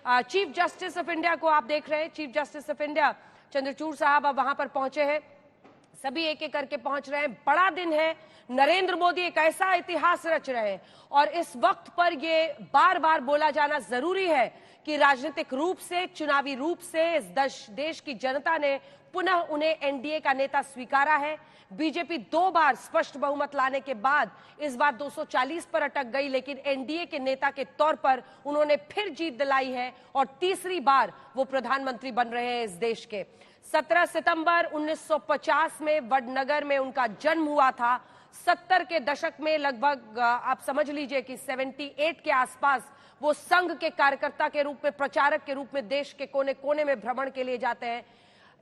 Chief justice of India को आप देख रहे हैं, chief justice of India Chandrachud साहब अब वहां पर पहुंचे हैं, सभी एक एक करके पहुंच रहे हैं। बड़ा दिन है, नरेंद्र मोदी एक ऐसा इतिहास रच रहे हैं और इस वक्त पर ये बार बार बोला जाना जरूरी है कि राजनीतिक रूप से, चुनावी रूप से इस देश की जनता ने पुनः उन्हें एनडीए का नेता स्वीकारा है। बीजेपी 2 बार स्पष्ट बहुमत लाने के बाद इस बार 240 पर अटक गई, लेकिन एनडीए के नेता के तौर पर उन्होंने फिर जीत दिलाई है और तीसरी बार वो प्रधानमंत्री बन रहे हैं इस देश के। 17 सितंबर 1950 में वडनगर में उनका जन्म हुआ था। 70 के दशक में लगभग आप समझ लीजिए कि 78 के आसपास वो संघ के कार्यकर्ता के रूप में, प्रचारक के रूप में देश के कोने कोने में भ्रमण के लिए जाते हैं।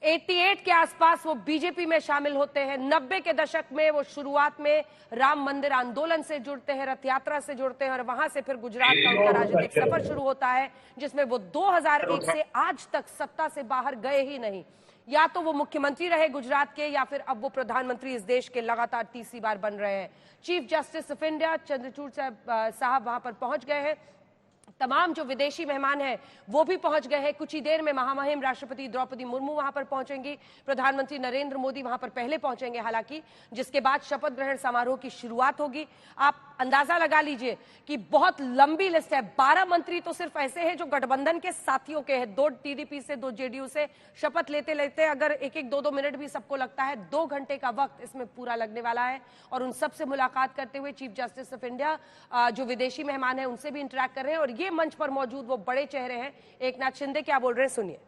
88 के आसपास वो बीजेपी में शामिल होते हैं। 90 के दशक में वो शुरुआत में राम मंदिर आंदोलन से जुड़ते हैं, रथ यात्रा से जुड़ते हैं और वहां से फिर गुजरात का उनका राजनीतिक सफर शुरू होता है, जिसमें वो 2001 से आज तक सत्ता से बाहर गए ही नहीं। या तो वो मुख्यमंत्री रहे गुजरात के, या फिर अब वो प्रधानमंत्री इस देश के लगातार तीसरी बार बन रहे हैं। Chief justice of India Chandrachud साहब वहां पर पहुंच गए हैं। तमाम जो विदेशी मेहमान हैं वो भी पहुंच गए हैं। कुछ ही देर में महामहिम राष्ट्रपति द्रौपदी मुर्मू वहां पर पहुंचेंगी, प्रधानमंत्री नरेंद्र मोदी वहां पर पहले पहुंचेंगे हालांकि, जिसके बाद शपथ ग्रहण समारोह की शुरुआत होगी। आप अंदाजा लगा लीजिए कि बहुत लंबी लिस्ट है। 12 मंत्री तो सिर्फ ऐसे हैं जो गठबंधन के साथियों के हैं, 2 टीडीपी से, 2 जेडीयू से। शपथ लेते लेते अगर 1-1, 2-2 मिनट भी सबको लगता है, 2 घंटे का वक्त इसमें पूरा लगने वाला है। और उन सबसे मुलाकात करते हुए चीफ जस्टिस ऑफ इंडिया जो विदेशी मेहमान हैं उनसे भी इंटरेक्ट कर रहे हैं। और ये मंच पर मौजूद वो बड़े चेहरे हैं। एकनाथ शिंदे क्या बोल रहे हैं, सुनिए।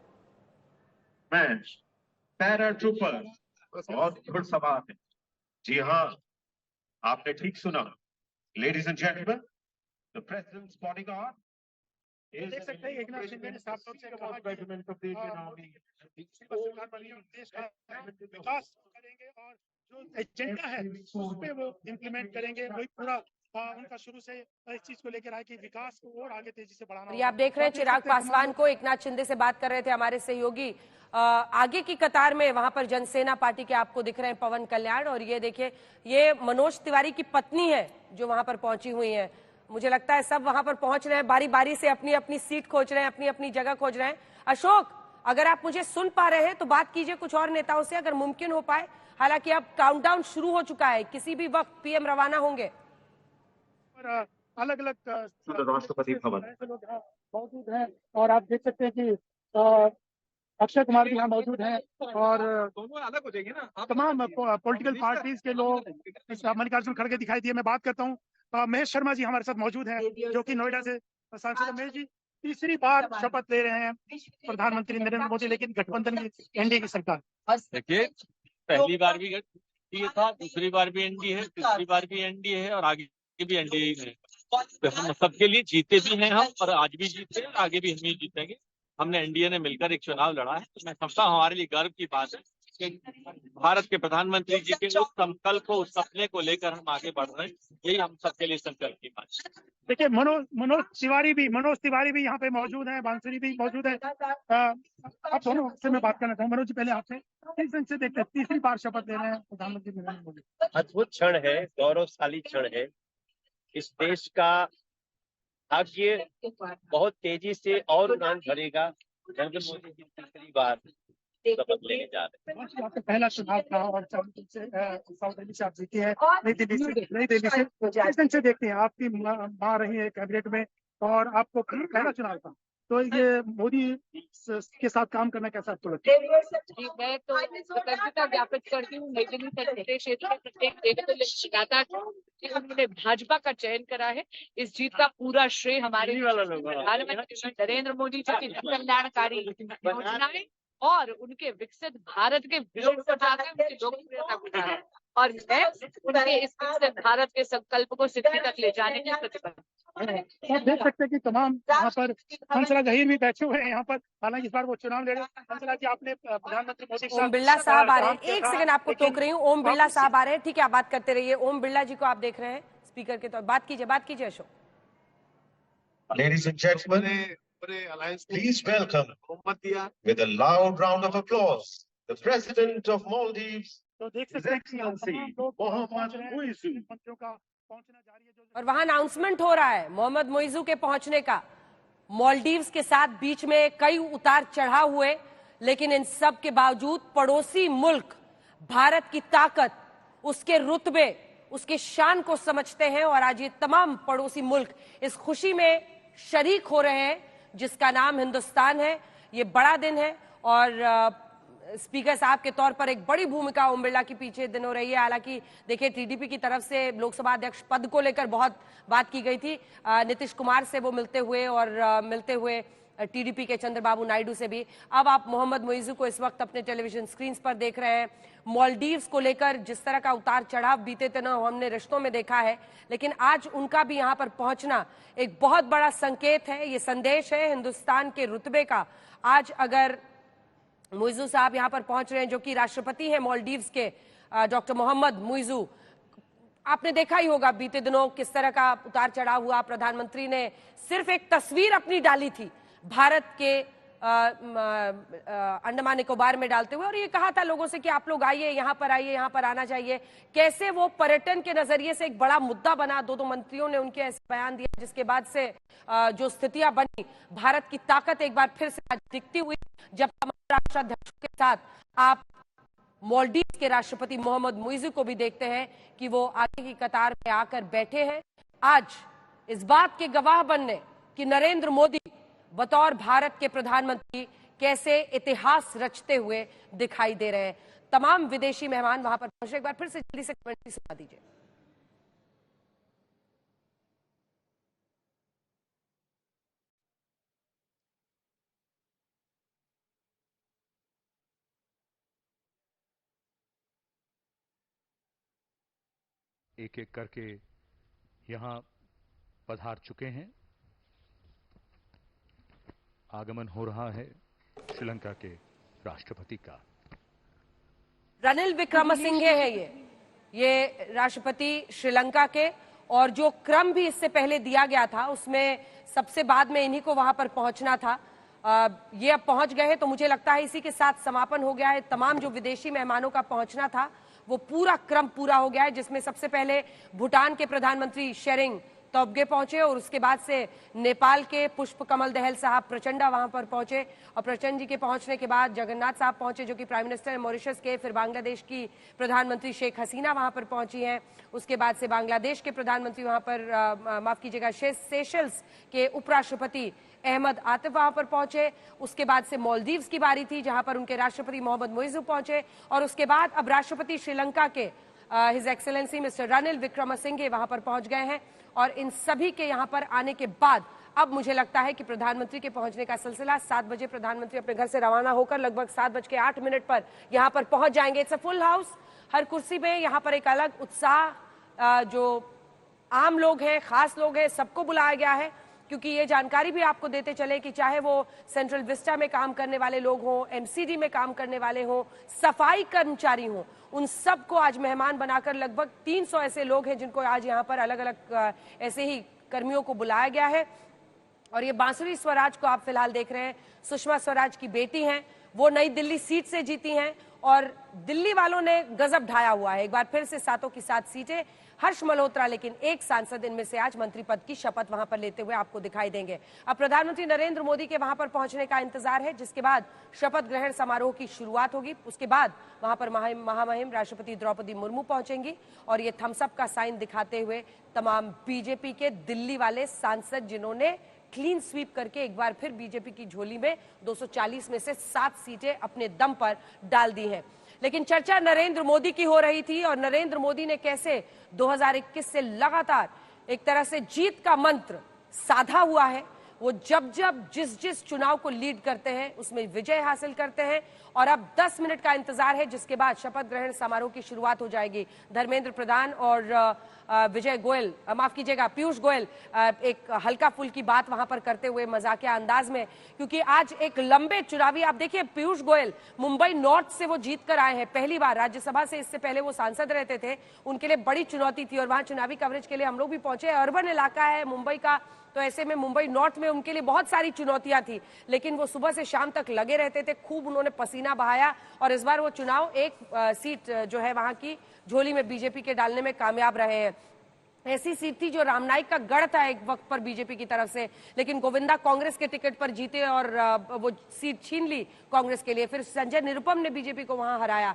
पैराट्रूपर, बहुत घुड़सवार है। जी हाँ, आपने ठीक सुना। Ladies and gentleman, the president's bodyguard देख सकते हैं एकनाथ शिंदे ने साफ तौर से कहा कि देश का विकास करेंगे और जो एजेंडा है उस पे वो इम्प्लीमेंट करेंगे। वही पूरा उनका शुरू से इस चीज को लेकर आए कि विकास को और आगे तेजी से बढ़ाना। ये आप देख रहे हैं चिराग पासवान को एकनाथ शिंदे से बात कर रहे थे हमारे सहयोगी। आगे की कतार में वहां पर जनसेना पार्टी के आपको दिख रहे हैं पवन कल्याण, और ये देखिए ये मनोज तिवारी की पत्नी है जो वहां पर पहुंची हुई है। मुझे लगता है सब वहां पर पहुंच रहे हैं, बारी बारी से अपनी अपनी सीट खोज रहे हैं, अपनी अपनी जगह खोज रहे हैं। अशोक, अगर आप मुझे सुन पा रहे हैं तो बात कीजिए कुछ और नेताओं से अगर मुमकिन हो पाए। हालांकि अब काउंटडाउन शुरू हो चुका है, किसी भी वक्त पीएम रवाना होंगे। अलग अलग राष्ट्रपति भवन मौजूद हैं और आप देख सकते हैं कि अक्षय कुमार भी यहाँ मौजूद हैं और दोनों अलग हो जाएंगे ना। तमाम पॉलिटिकल पार्टीज के लोग। मल्लिकार्जुन खड़गे दिखाई दिए। मैं बात करता हूँ महेश शर्मा जी हमारे साथ मौजूद हैं जो कि नोएडा से सांसद। महेश जी, तीसरी बार शपथ ले रहे हैं प्रधानमंत्री नरेंद्र मोदी, लेकिन गठबंधन की एनडीए की सरकार। देखिए, पहली बार भी एनडीए था, दूसरी बार भी एनडीए है, तीसरी बार भी एनडीए है और आगे भी एनडीए है। तो हम सबके लिए जीते भी हैं हम, और आज भी जीते हैं, आगे भी हम ही जीतेंगे। हमने एनडीए ने मिलकर एक चुनाव लड़ा है, तो मैं समझता हूँ हमारे लिए गर्व की बात है कि भारत के प्रधानमंत्री जी के उस संकल्प को, उस सपने को लेकर हम आगे बढ़ रहे हैं। यही हम सबके लिए संकल्प की बात है। देखिए मनोज तिवारी भी यहाँ पे मौजूद है, बांसुरी भी मौजूद है। आप दोनों से मैं बात करना चाहूँ। मनोज जी, पहले आपसे किस ढंग से देखते हैं तीसरी बार शपथ ले रहे हैं प्रधानमंत्री नरेंद्र मोदी? अद्भुत क्षण है, गौरवशाली क्षण है। इस देश का भाग्य बहुत तेजी से और उड़ान भरेगा। नरेंद्र मोदी जी तीसरी बार शपथ लेने जा रहे हैं। आपका पहला चुनाव था और साउथ दिल्ली से आप जीती है, नई दिल्ली से किस ढंग से देखते हैं? आपकी माँ रही है कैबिनेट में और आपको पहला चुनाव था, तो ये मोदी के साथ काम करना कैसा आपको लगता है? जी, मैं तो कृतज्ञता ज्ञापित करती हूँ नई दिल्ली संसदीय क्षेत्र के प्रत्येक देवेंद्र कि उन्होंने भाजपा का चयन करा है। इस जीत का पूरा श्रेय हमारे प्रधानमंत्री नरेंद्र मोदी जी की कल्याणकारी योजनाएं और उनके विकसित भारत के विजन को जाकर उनकी लोकप्रियता को जाकर, और मैं उनके इस विकसित भारत के संकल्प को सिद्धि तक ले जाने की प्रतिबद्ध। आप देख सकते हैं कि तमाम यहाँ पर हंसराज अहीर भी बैठे हुए हैं यहाँ पर। हालांकि इस बार वो चुनाव लड़े। हंसराज जी, आपने प्रधानमंत्री मोदी के साथ ओम बिरला साहब आ रहे हैं, एक सेकंड आपको टोक रही हूँ। ओम बिरला साहब आ रहे हैं, ठीक है, आप बात करते रहिए। ओम बिरला जी को आप देख रहे हैं स्पीकर के तौर। बात कीजिए Ashok. Ladies and gentlemen, please welcome with a loud round of applause the President of Maldives, तो देख सकते हैं कि मोहम्मद मुइज़ू। मंत्रियों का पहुंचना जारी है। और वहां अनाउंसमेंट हो रहा है मोहम्मद मुइज़ू के पहुंचने का। मालदीव्स के साथ बीच में कई उतार चढ़ाव हुए, लेकिन इन सब के बावजूद पड़ोसी मुल्क भारत की ताकत, उसके रुतबे, उसके शान को समझते हैं और आज ये तमाम पड़ोसी मुल्क इस खुशी में शरीक हो रहे हैं जिसका नाम हिंदुस्तान है। ये बड़ा दिन है और स्पीकर साहब के तौर पर एक बड़ी भूमिका ओम बिरला की पीछे दिनों रही है। हालांकि देखिए, टीडीपी की तरफ से लोकसभा अध्यक्ष पद को लेकर बहुत बात की गई थी, नीतीश कुमार से वो मिलते हुए और मिलते हुए टीडीपी के चंद्रबाबू नायडू से भी। अब आप मोहम्मद मुइज़ू को इस वक्त अपने टेलीविजन स्क्रीन पर देख रहे हैं। मालदीव्स को लेकर जिस तरह का उतार चढ़ाव बीते दिनों हमने रिश्तों में देखा है, लेकिन आज उनका भी यहाँ पर पहुंचना एक बहुत बड़ा संकेत है, ये संदेश है हिंदुस्तान के रुतबे का। आज अगर मुइज़ू साहब यहाँ पर पहुंच रहे हैं, जो कि राष्ट्रपति हैं मालदीव्स के, डॉक्टर मोहम्मद मुइज़ू, आपने देखा ही होगा बीते दिनों किस तरह का उतार चढ़ाव हुआ। प्रधानमंत्री ने सिर्फ एक तस्वीर अपनी डाली थी भारत के अंडमान निकोबार में डालते हुए और ये कहा था लोगों से कि आप लोग आइए, यहाँ पर आइए, यहाँ पर आना चाहिए। कैसे वो पर्यटन के नजरिए से एक बड़ा मुद्दा बना, दो मंत्रियों ने उनके ऐसे बयान दिया, जिसके बाद से जो स्थितियां बनी, भारत की ताकत एक बार फिर से आज दिखती हुई जब हमारे राष्ट्राध्यक्ष के साथ आप मालदीव के राष्ट्रपति मोहम्मद मुइज़ू को भी देखते हैं कि वो आगे की कतार में आकर बैठे हैं। आज इस बात के गवाह बनने कि नरेंद्र मोदी बतौर भारत के प्रधानमंत्री कैसे इतिहास रचते हुए दिखाई दे रहे हैं। तमाम विदेशी मेहमान वहां पर पहुंचे। एक बार फिर से जल्दी से कमेंट्री सुना दीजिए। एक एक करके यहां पधार चुके हैं। आगमन हो रहा है श्रीलंका के राष्ट्रपति का। रनिल विक्रमसिंघे है ये राष्ट्रपति श्रीलंका के, और जो क्रम भी इससे पहले दिया गया था उसमें सबसे बाद में इन्हीं को वहां पर पहुंचना था। ये अब पहुंच गए हैं, तो मुझे लगता है इसी के साथ समापन हो गया है। तमाम जो विदेशी मेहमानों का पहुंचना था वो पूरा क्रम पूरा हो गया है, जिसमें सबसे पहले भूटान के प्रधानमंत्री शेरिंग तोब्गे पहुंचे और उसके बाद से नेपाल के पुष्प कमल दहल साहब प्रचंडा वहां पर पहुंचे और प्रचंड जी के पहुंचने के बाद जगन्नाथ साहब पहुंचे, जो कि प्राइम मिनिस्टर है मॉरिशस के। फिर बांग्लादेश की प्रधानमंत्री शेख हसीना वहां पर पहुंची हैं। उसके बाद से बांग्लादेश के प्रधानमंत्री वहां पर माफ कीजिएगा सेशल्स के उपराष्ट्रपति अहमद आतिफ वहां पर पहुंचे। उसके बाद से मालदीव्स की बारी थी, जहां पर उनके राष्ट्रपति मोहम्मद मुइज़ू पहुंचे और उसके बाद अब राष्ट्रपति श्रीलंका के his excellency mister Ranil Wickremesinghe वहां पर पहुंच गए हैं। और इन सभी के यहां पर आने के बाद अब मुझे लगता है कि प्रधानमंत्री के पहुंचने का सिलसिला 7 बजे प्रधानमंत्री अपने घर से रवाना होकर लगभग 7:08 पर यहां पर पहुंच जाएंगे। इट्स अ फुल हाउस, हर कुर्सी में यहां पर एक अलग उत्साह, जो आम लोग हैं, खास लोग हैं, सबको बुलाया गया है, क्योंकि ये जानकारी भी आपको देते चले कि चाहे वो सेंट्रल विस्टा में काम करने वाले लोग हों, एमसीडी में काम करने वाले हों, सफाई कर्मचारी हों, उन सबको आज मेहमान बनाकर लगभग 300 ऐसे लोग हैं जिनको आज यहाँ पर अलग अलग ऐसे ही कर्मियों को बुलाया गया है। और ये बांसुरी स्वराज को आप फिलहाल देख रहे हैं, सुषमा स्वराज की बेटी हैं, वो नई दिल्ली सीट से जीती हैं और दिल्ली वालों ने गजब ढाया हुआ है। एक बार फिर से 7 की 7 सीटें, हर्ष मल्होत्रा लेकिन एक सांसद इनमें से आज मंत्री पद की शपथ वहां पर लेते हुए आपको दिखाई देंगे। अब प्रधानमंत्री नरेंद्र मोदी के वहां पर पहुंचने का इंतजार है, जिसके बाद शपथ ग्रहण समारोह की शुरुआत होगी। उसके बाद वहां पर महामहिम राष्ट्रपति द्रौपदी मुर्मू पहुंचेंगी और ये थम्स अप का साइन दिखाते हुए तमाम बीजेपी के दिल्ली वाले सांसद, जिन्होंने क्लीन स्वीप करके एक बार फिर बीजेपी की झोली में 240 में से 7 सीटें अपने दम पर डाल दी हैं। लेकिन चर्चा नरेंद्र मोदी की हो रही थी और नरेंद्र मोदी ने कैसे 2021 से लगातार एक तरह से जीत का मंत्र साधा हुआ है। वो जब जब जिस चुनाव को लीड करते हैं उसमें विजय हासिल करते हैं। और अब 10 मिनट का इंतजार है, जिसके बाद शपथ ग्रहण समारोह की शुरुआत हो जाएगी। धर्मेंद्र प्रधान और विजय गोयल, माफ कीजिएगा पीयूष गोयल, एक हल्का फुल्की बात वहां पर करते हुए मजाकिया अंदाज में, क्योंकि आज एक लंबे चुनावी, आप देखिए पीयूष गोयल मुंबई नॉर्थ से वो जीत कर आए हैं पहली बार राज्यसभा से। इससे पहले वो सांसद रहते थे, उनके लिए बड़ी चुनौती थी और वहां चुनावी कवरेज के लिए हम लोग भी पहुंचे। अर्बन इलाका है मुंबई का, तो ऐसे में मुंबई नॉर्थ में उनके लिए बहुत सारी चुनौतियां थी, लेकिन वो सुबह से शाम तक लगे रहते थे, खूब उन्होंने पसीना बहाया और इस बार वो चुनाव एक सीट जो है वहां की झोली में बीजेपी के डालने में कामयाब रहे हैं। ऐसी सीट थी जो रामनाइक का गढ़ था एक वक्त पर बीजेपी की तरफ से, लेकिन गोविंदा कांग्रेस के टिकट पर जीते और वो सीट छीन ली कांग्रेस के लिए। फिर संजय निरुपम ने बीजेपी को वहां हराया,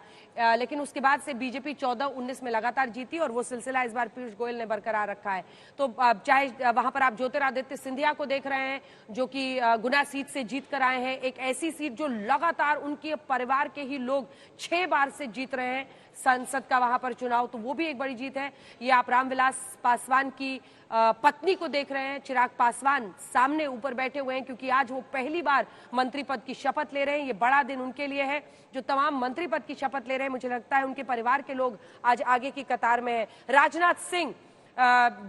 लेकिन उसके बाद से बीजेपी 14-19 में लगातार जीती और वो सिलसिला इस बार पीयूष गोयल ने बरकरार रखा है। तो चाहे वहां पर आप ज्योतिरादित्य सिंधिया को देख रहे हैं जो कि गुना सीट से जीत कर आए हैं, एक ऐसी सीट जो लगातार उनके परिवार के ही लोग 6 बार से जीत रहे हैं संसद का वहां पर चुनाव, तो वो भी एक बड़ी जीत है। ये आप रामविलास पासवान की पत्नी को देख रहे हैं, चिराग पासवान सामने ऊपर बैठे हुए हैं क्योंकि आज वो पहली बार मंत्री पद की शपथ ले रहे हैं। ये बड़ा दिन उनके लिए है जो तमाम मंत्री पद की शपथ ले रहे हैं। मुझे लगता है उनके परिवार के लोग आज आगे की कतार में हैं। राजनाथ सिंह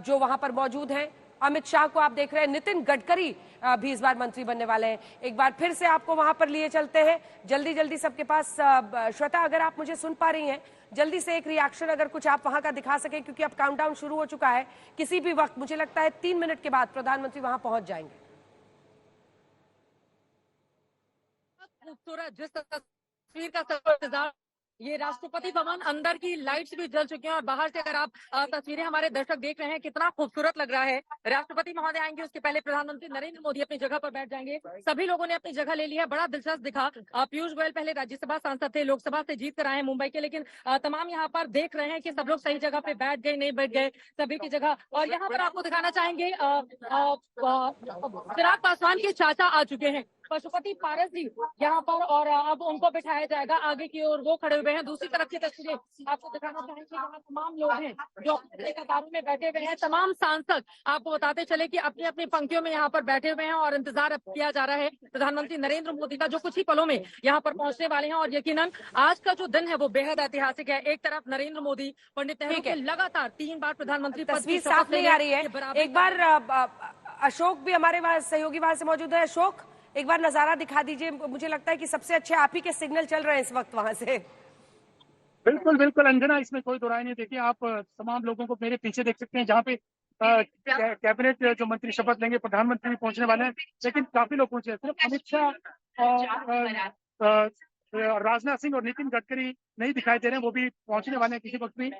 जो वहां पर मौजूद हैं, अमित शाह को आप देख रहे हैं, नितिन गडकरी भी इस बार मंत्री बनने वाले हैं। एक बार फिर से आपको वहां पर लिए चलते हैं जल्दी जल्दी सबके पास। श्वेता, अगर आप मुझे सुन पा रही हैं, जल्दी से एक रिएक्शन अगर कुछ आप वहां का दिखा सके, क्योंकि अब काउंटडाउन शुरू हो चुका है। किसी भी वक्त मुझे लगता है 3 मिनट के बाद प्रधानमंत्री वहां पहुंच जाएंगे। खूबसूरत जिस तस्वीर का सब इंतजार, ये राष्ट्रपति भवन अंदर की लाइट्स भी जल चुकी हैं और बाहर से अगर आप तस्वीरें हमारे दर्शक देख रहे हैं कितना खूबसूरत लग रहा है। राष्ट्रपति महोदय आएंगे, उसके पहले प्रधानमंत्री नरेंद्र मोदी अपनी जगह पर बैठ जाएंगे। सभी लोगों ने अपनी जगह ले ली है, बड़ा दिलचस्प दिखा। पीयूष गोयल पहले राज्यसभा सांसद थे, लोकसभा से जीत कर आए हैं मुंबई के, लेकिन तमाम यहाँ पर देख रहे हैं कि सब लोग सही जगह पे बैठ गए, नहीं बैठ गए, सभी की जगह। और यहाँ पर आपको दिखाना चाहेंगे चिराग पासवान के चाचा आ चुके हैं, पशुपति पारस जी यहाँ पर, और अब उनको बिठाया जाएगा आगे की ओर, वो खड़े हुए हैं। दूसरी तरफ की तस्वीरें आपको दिखाना चाहेंगे, यहाँ तमाम लोग हैं जो अपने कतारों में बैठे हुए हैं। तमाम सांसद आपको बताते चले कि अपनी अपनी पंक्तियों में यहाँ पर बैठे हुए हैं और इंतजार अब किया जा रहा है प्रधानमंत्री नरेंद्र मोदी का, जो कुछ ही पलों में यहाँ पर पहुंचने वाले हैं। और यकीनन आज का जो दिन है वो बेहद ऐतिहासिक है। एक तरफ नरेंद्र मोदी, पंडित नेहरू के लगातार 3 बार प्रधानमंत्री पद की शपथ साफ नहीं आ रही है। एक बार अशोक भी हमारे वहां सहयोगी वहां से मौजूद है। अशोक, एक बार नजारा दिखा दीजिए। मुझे लगता है कि सबसे अच्छे आप ही के सिग्नल चल रहे हैं इस वक्त वहां से। बिल्कुल बिल्कुल अंजना, इसमें कोई दो राय नहीं। देखिए, आप तमाम लोगों को मेरे पीछे देख सकते हैं, जहाँ पे कैबिनेट जो मंत्री शपथ लेंगे, प्रधानमंत्री भी पहुंचने वाले हैं, लेकिन काफी लोग पहुंचे हैं। सिर्फ अमित शाह और राजनाथ सिंह और नितिन गडकरी नहीं दिखाई दे रहे हैं, वो भी पहुंचने वाले हैं किसी वक्त में,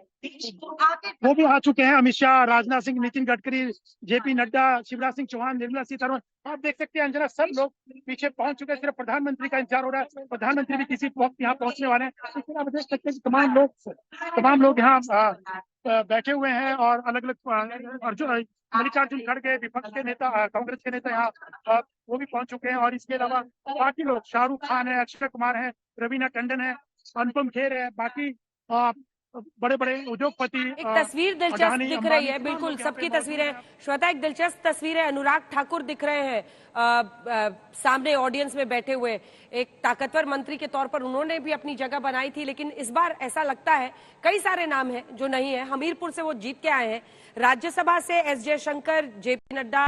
वो भी आ चुके हैं। अमित शाह, राजनाथ सिंह, नितिन गडकरी, जेपी नड्डा, शिवराज सिंह चौहान, निर्मला सीतारमण, आप देख सकते हैं अंजना, सब लोग पीछे पहुंच चुके हैं। सिर्फ प्रधानमंत्री का इंतजार हो रहा है, प्रधानमंत्री भी किसी वक्त यहाँ पहुंचने वाले हैं। इसलिए आप देख सकते हैं तमाम लोग यहाँ बैठे हुए हैं और अलग अलग, और जो मल्लिकार्जुन खड़गे, विपक्ष के नेता, कांग्रेस के नेता यहाँ वो भी पहुंच चुके हैं। और इसके अलावा बाकी लोग, शाहरुख खान है, अक्षय कुमार है, रवीना टंडन है, अनुपम खेर है, बाकी बड़े बड़े उद्योगपति। एक तस्वीर दिलचस्प दिख रही है, बिल्कुल सबकी तस्वीरें। श्वेता, एक दिलचस्प तस्वीर है, अनुराग ठाकुर दिख रहे हैं सामने ऑडियंस में बैठे हुए। एक ताकतवर मंत्री के तौर पर उन्होंने भी अपनी जगह बनाई थी, लेकिन इस बार ऐसा लगता है कई सारे नाम हैं जो नहीं है। हमीरपुर से वो जीत के आए हैं, राज्यसभा से एस जयशंकर, जेपी नड्डा,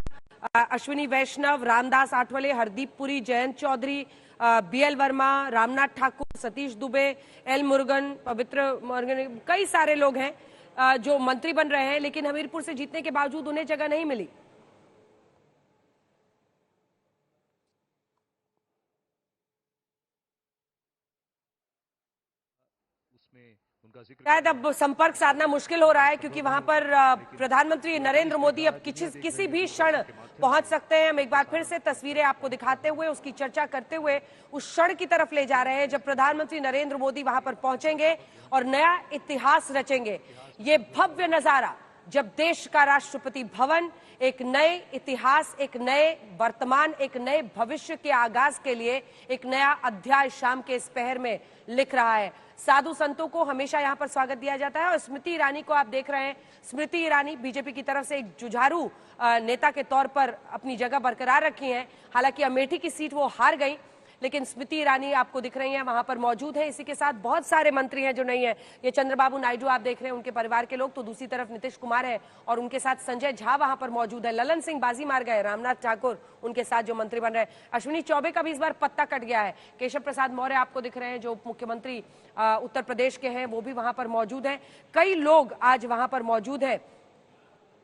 अश्विनी वैष्णव, रामदास आठवले, हरदीप पुरी, जयंत चौधरी, बीएल वर्मा, रामनाथ ठाकुर, सतीश दुबे, एल मुरुगन, पवित्र मुरुगन, कई सारे लोग हैं जो मंत्री बन रहे हैं, लेकिन हमीरपुर से जीतने के बावजूद उन्हें जगह नहीं मिली। शायद अब संपर्क साधना मुश्किल हो रहा है क्योंकि वहां पर प्रधानमंत्री नरेंद्र मोदी अब किसी भी क्षण पहुंच सकते हैं। हम एक बार फिर से तस्वीरें आपको दिखाते हुए, उसकी चर्चा करते हुए उस क्षण की तरफ ले जा रहे हैं जब प्रधानमंत्री नरेंद्र मोदी वहां पर पहुंचेंगे और नया इतिहास रचेंगे। ये भव्य नजारा जब देश का राष्ट्रपति भवन एक नए इतिहास, एक नए वर्तमान, एक नए भविष्य के आगाज के लिए एक नया अध्याय शाम के इस पहर में लिख रहा है। साधु संतों को हमेशा यहाँ पर स्वागत दिया जाता है और स्मृति ईरानी को आप देख रहे हैं। स्मृति ईरानी बीजेपी की तरफ से एक जुझारू नेता के तौर पर अपनी जगह बरकरार रखी हैं। हालांकि अमेठी की सीट वो हार गई, लेकिन स्मृति ईरानी आपको दिख रही हैं, वहां पर मौजूद है। इसी के साथ बहुत सारे मंत्री हैं जो नहीं है। ये चंद्रबाबू नायडू आप देख रहे हैं, उनके परिवार के लोग, तो दूसरी तरफ नीतीश कुमार है और उनके साथ संजय झा वहां पर मौजूद है। ललन सिंह बाजी मार गए, रामनाथ ठाकुर उनके साथ जो मंत्री बन रहे हैं। अश्विनी चौबे का भी इस बार पत्ता कट गया है। केशव प्रसाद मौर्य आपको दिख रहे हैं जो मुख्यमंत्री उत्तर प्रदेश के हैं, वो भी वहां पर मौजूद है। कई लोग आज वहां पर मौजूद है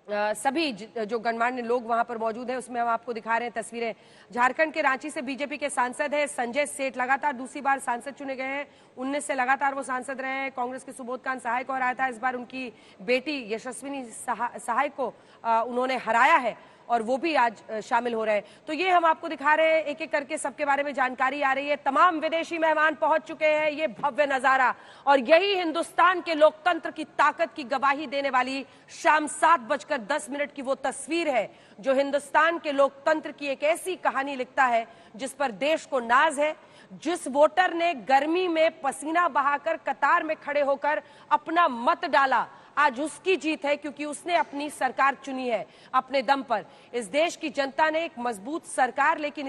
सभी जो गणमान्य लोग वहां पर मौजूद हैं उसमें हम आपको दिखा रहे हैं तस्वीरें। झारखंड के रांची से बीजेपी के सांसद हैं संजय सेठ, लगातार दूसरी बार सांसद चुने गए हैं। 19 से लगातार वो सांसद रहे हैं। कांग्रेस के सुबोधकांत सहाय को हराया था, इस बार उनकी बेटी यशस्विनी सहाय को उन्होंने हराया है और वो भी आज शामिल हो रहे हैं। तो ये हम आपको दिखा रहे हैं, एक एक करके सबके बारे में जानकारी आ रही है। तमाम विदेशी मेहमान पहुंच चुके हैं, ये भव्य नजारा और यही हिंदुस्तान के लोकतंत्र की ताकत की गवाही देने वाली शाम 7:10 की वो तस्वीर है जो हिंदुस्तान के लोकतंत्र की एक ऐसी कहानी लिखता है जिस पर देश को नाज है। जिस वोटर ने गर्मी में पसीना बहाकर कतार में खड़े होकर अपना मत डाला, आज उसकी जीत है क्योंकि उसने अपनी सरकार चुनी है अपने दम पर। इस देश की जनता ने एक मजबूत सरकार लेकिन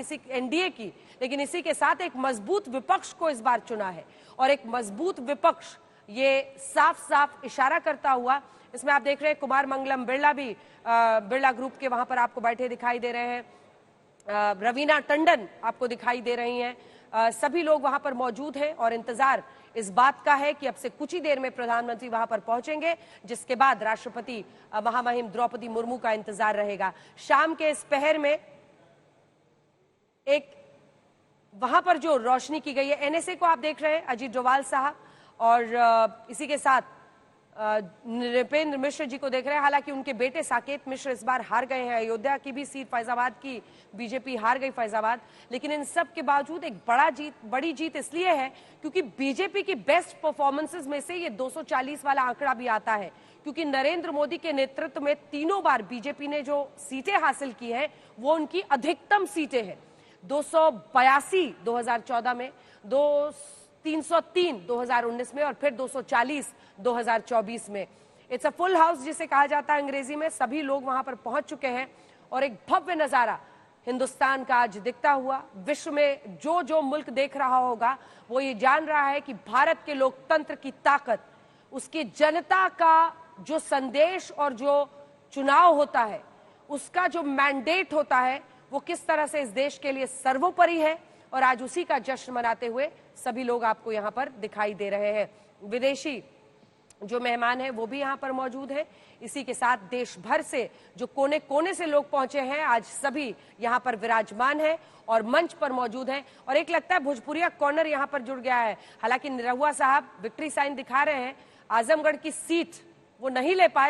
इसी के साथ एक मजबूत विपक्ष को इस बार चुना है और एक मजबूत विपक्ष ये साफ साफ इशारा करता हुआ, इसमें आप देख रहे हैं कुमार मंगलम बिरला भी बिरला ग्रुप के वहां पर आपको बैठे दिखाई दे रहे हैं। रवीना टंडन आपको दिखाई दे रही हैं। सभी लोग वहां पर मौजूद हैं और इंतजार इस बात का है कि अब से कुछ ही देर में प्रधानमंत्री वहां पर पहुंचेंगे, जिसके बाद राष्ट्रपति महामहिम द्रौपदी मुर्मू का इंतजार रहेगा। शाम के इस पहर में एक वहां पर जो रोशनी की गई है, एनएसए को आप देख रहे हैं, अजीत डोभाल साहब, और इसी के साथ नृपेंद्र मिश्र जी को देख रहे हैं। हालांकि उनके बेटे साकेत मिश्र इस बार हार गए हैं। अयोध्या की भी सीट फैजाबाद की बीजेपी हार गई फैजाबाद, लेकिन इन सब के बावजूद एक बड़ी जीत इसलिए है क्योंकि बीजेपी की बेस्ट परफॉर्मेंसेस में से ये 240 वाला आंकड़ा भी आता है, क्योंकि नरेंद्र मोदी के नेतृत्व में तीनों बार बीजेपी ने जो सीटें हासिल की हैं वो उनकी अधिकतम सीटें हैं। 282 2014 में, 303 2019 में और फिर 240 2024 में। इट्स अ फुल हाउस जिसे कहा जाता है अंग्रेजी में। सभी लोग वहां पर पहुंच चुके हैं और एक भव्य नजारा हिंदुस्तान का आज दिखता हुआ विश्व में जो मुल्क देख रहा होगा वो ये जान रहा है कि भारत के लोकतंत्र की ताकत, उसकी जनता का जो संदेश और जो चुनाव होता है, उसका जो मैंडेट होता है, वो किस तरह से इस देश के लिए सर्वोपरि है। और आज उसी का जश्न मनाते हुए सभी लोग आपको यहाँ पर दिखाई दे रहे हैं। विदेशी जो मेहमान हैं वो भी यहाँ पर मौजूद हैं। इसी के साथ देश भर से जो कोने कोने से लोग पहुंचे हैं, आज सभी यहाँ पर विराजमान हैं और मंच पर मौजूद हैं। और एक लगता है भोजपुरिया कॉर्नर यहाँ पर जुड़ गया है। हालांकि निरहुआ साहब विक्ट्री साइन दिखा रहे हैं, आजमगढ़ की सीट वो नहीं ले पाए।